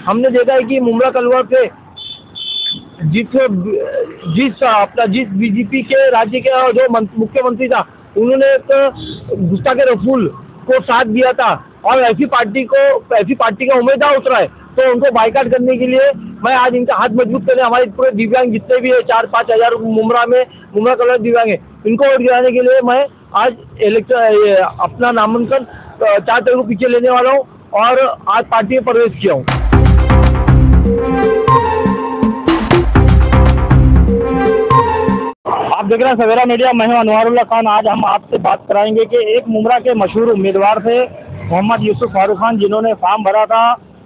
हमने देखा है कि मुमरा कलवा पे जिस बीजेपी के राज्य के जो मुख्यमंत्री था, उन्होंने एक गुस्ताखे रसूल को साथ दिया था और ऐसी पार्टी का उम्मीदवार उतरा है, तो उनको बाइकाट करने के लिए मैं आज इनका हाथ मजबूत करने, हमारे पूरे दिव्यांग जितने भी है 4-5 हज़ार मुमरा कलवा दिव्यांग है, इनको वोट गिराने के लिए मैं आज अपना नामांकन 4 तारीख को पीछे लेने वाला हूँ और आज पार्टी में प्रवेश किया हूँ। आप देख रहे हैं सवेरा मीडिया, मैं हूं अनवारुल्लाह खान। आज हम आपसे बात कराएंगे कि एक मुमरा के मशहूर उम्मीदवार थे मोहम्मद यूसुफ फारूक खान, जिन्होंने फॉर्म भरा था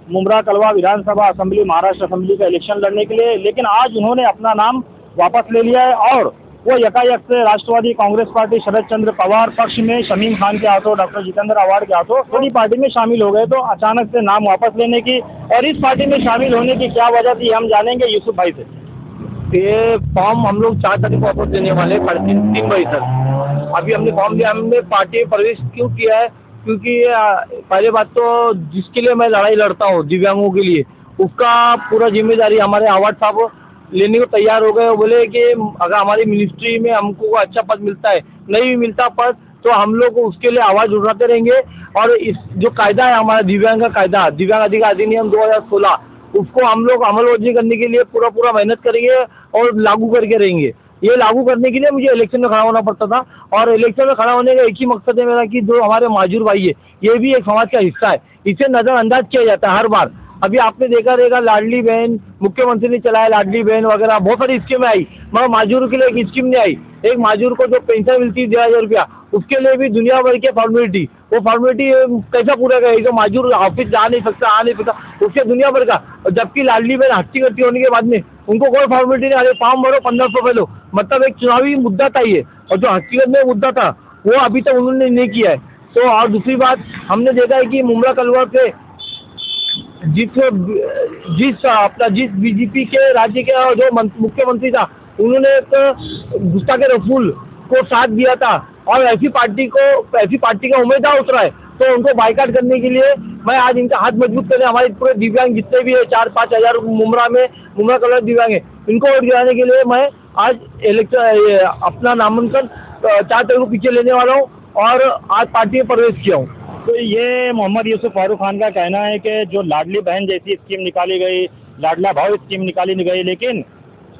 मुमरा कलवा विधानसभा असेंबली महाराष्ट्र असेंबली का इलेक्शन लड़ने के लिए, लेकिन आज उन्होंने अपना नाम वापस ले लिया है और वो यकायक से राष्ट्रवादी कांग्रेस पार्टी शरद चंद्र पवार पक्ष में शमीम खान के हाथों, डॉक्टर जितेंद्र आव्हाड के हाथों थोड़ी पार्टी में शामिल हो गए। तो अचानक से नाम वापस लेने की और इस पार्टी में शामिल होने की क्या वजह थी, हम जानेंगे यूसुफ भाई से। ये फॉर्म हम लोग 4 तारीख को वापस देने वाले हैं 3 बजे तक। अभी हमने फॉर्म दिया, हमने पार्टी में प्रवेश क्यों किया है, क्योंकि पहले बात तो जिसके लिए मैं लड़ाई लड़ता हूँ दिव्यांगों के लिए, उसका पूरा जिम्मेदारी हमारे आव्हाड साहब लेने को तैयार हो गए। बोले कि अगर हमारी मिनिस्ट्री में हमको अच्छा पद मिलता है, नहीं भी मिलता पद, तो हम लोग उसके लिए आवाज़ उठाते रहेंगे और इस जो कायदा है हमारा दिव्यांग का कायदा, दिव्यांग अधिकार अधिनियम 2016, उसको हम लोग अमलवर्जी करने के लिए पूरा मेहनत करेंगे और लागू करके रहेंगे। ये लागू करने के लिए मुझे इलेक्शन में खड़ा होना पड़ता था और इलेक्शन में खड़ा होने का एक ही मकसद है मेरा कि जो हमारे माजूर भाई है, ये भी एक समाज का हिस्सा है, इसे नज़रअंदाज किया जाता है हर बार। अभी आपने देखा रहेगा लाडली बहन मुख्यमंत्री ने चलाया, लाडली बहन वगैरह बहुत सारी स्कीमें आई, मगर माजूर के लिए एक स्कीम नहीं आई। एक माजूर को जो पेंशन मिलती है 1,500 रुपया, उसके लिए भी दुनिया भर के फॉर्मेलिटी, वो फॉर्मेलिटी कैसा पूरा करेगा? जो माजूर ऑफिस जा नहीं सकता, उसके दुनिया भर का, जबकि लाडली बहन हट्टी कट्टी होने के बाद में उनको कोई फॉर्मेलिटी नहीं, अरे फॉर्म भरो 1500 रुपये लो, मतलब एक चुनावी मुद्दा था ये, और जो हकीकत में मुद्दा था वो अभी तक उन्होंने नहीं किया है। तो और दूसरी बात, हमने देखा है कि मुमरा कलवा पे जिस बीजेपी के राज्य के जो मुख्यमंत्री था, उन्होंने एक गुस्ताखे रसूल को साथ दिया था और ऐसी पार्टी का उम्मीदवार उतरा है, तो उनको बाइकाट करने के लिए मैं आज इनका हाथ मजबूत करने, हमारे पूरे दिव्यांग जितने भी है 4-5 हज़ार मुमरा कलवा दिव्यांग है, इनको वोट गिराने के लिए मैं आज अपना नामांकन 4 तारीख को पीछे लेने वाला हूँ और आज पार्टी में प्रवेश किया हूँ। तो ये मोहम्मद यूसुफ फारूक खान का कहना है कि जो लाडली बहन जैसी स्कीम निकाली गई, लाडला भाव स्कीम निकाली गई, लेकिन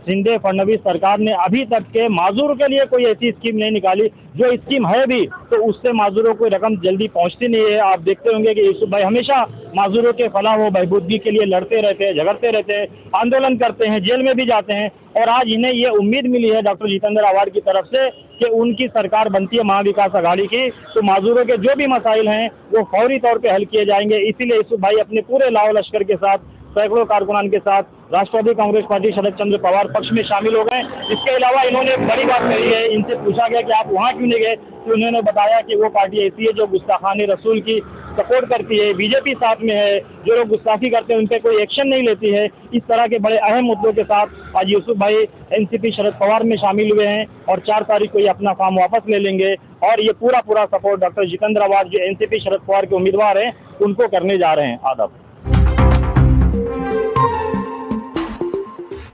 शिंदे फडणवीस सरकार ने अभी तक के माजूर के लिए कोई ऐसी स्कीम नहीं निकाली। जो स्कीम है भी तो उससे माजूरों को रकम जल्दी पहुंचती नहीं है। आप देखते होंगे कि यूसुफ भाई हमेशा माजूरों के फलाह व बहबूदगी के लिए लड़ते रहते हैं, झगड़ते रहते हैं, आंदोलन करते हैं, जेल में भी जाते हैं और आज इन्हें ये उम्मीद मिली है डॉक्टर जितेंद्र आव्हाड की तरफ से कि उनकी सरकार बनती है महाविकास आघाड़ी की, तो माजूरों के जो भी मसाइल हैं वो फौरी तौर पर हल किए जाएंगे। इसीलिए यूसुफ भाई अपने पूरे लाव लश्कर के साथ, सैकड़ों कारकुनान के साथ राष्ट्रवादी कांग्रेस पार्टी शरद चंद्र पवार पक्ष में शामिल हो गए। इसके अलावा इन्होंने एक बड़ी बात कही है, इनसे पूछा गया कि आप वहाँ क्यों नहीं गए, तो उन्होंने बताया कि वो पार्टी ऐसी है जो गुस्ताखानी रसूल की सपोर्ट करती है, बीजेपी साथ में है, जो लोग गुस्ताखी करते हैं उन पर कोई एक्शन नहीं लेती है। इस तरह के बड़े अहम मुद्दों के साथ आज यूसुफ भाई एनसीपी शरद पवार में शामिल हुए हैं और 4 तारीख को ये अपना फॉर्म वापस ले लेंगे और ये पूरा सपोर्ट डॉक्टर जितेंद्र आव्हाड जो एनसीपी शरद पवार के उम्मीदवार हैं उनको करने जा रहे हैं। आदाब।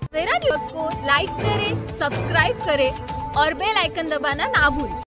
सवेरा न्यूज़ को लाइक करें, सब्सक्राइब करें और बेल आइकन दबाना ना भूलें।